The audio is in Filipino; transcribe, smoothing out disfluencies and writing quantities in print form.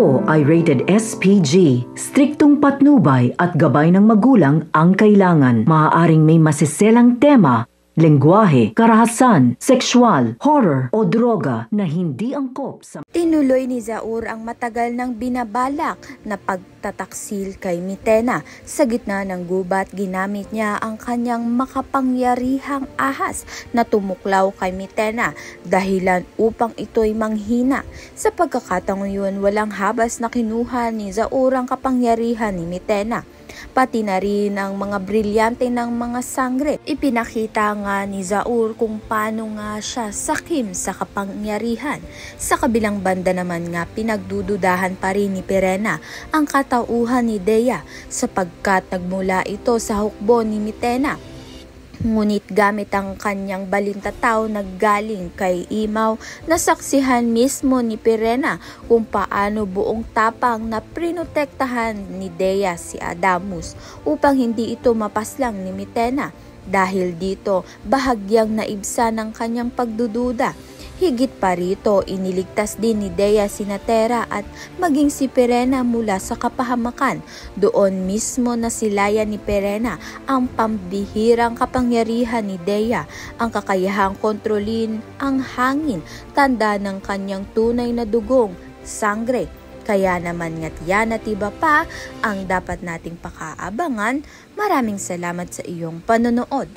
Ito ay rated SPG. Striktong patnubay at gabay ng magulang ang kailangan. Maaaring may masiselang tema, lengguwahe, karahasan, sexual, horror o droga na hindi angkop sa... Tinuloy ni Zaur ang matagal nang binabalak na pagtataksil kay Mitena. Sa gitna ng gubat, ginamit niya ang kanyang makapangyarihang ahas na tumuklaw kay Mitena, dahilan upang ito'y manghina. Sa pagkakataong yun, walang habas na kinuha ni Zaur ang kapangyarihan ni Mitena, pati na rin ang mga brilyante ng mga sangre. Ipinakita nga ni Zaur kung paano nga siya sakim sa kapangyarihan. Sa kabilang banda naman nga, pinagdududahan pa rin ni Pirena ang katauhan ni Dea sapagkat nagmula ito sa hukbo ni Mitena. Ngunit gamit ang kanyang balintataw na galing kay Imaw, nasaksihan mismo ni Pirena kung paano buong tapang na prinotektahan ni Dea si Adamus upang hindi ito mapaslang ni Mitena. Dahil dito, bahagyang naibsa ng kanyang pagdududa. Higit pa rito, iniligtas din ni Dea si Natera at maging si Pirena mula sa kapahamakan. Doon mismo nasilayan ni Pirena ang pambihirang kapangyarihan ni Dea, ang kakayahang kontrolin ang hangin, tanda ng kanyang tunay na dugong, sangre. Kaya naman nga't yan at iba pa ang dapat nating pakaabangan. Maraming salamat sa iyong panonood.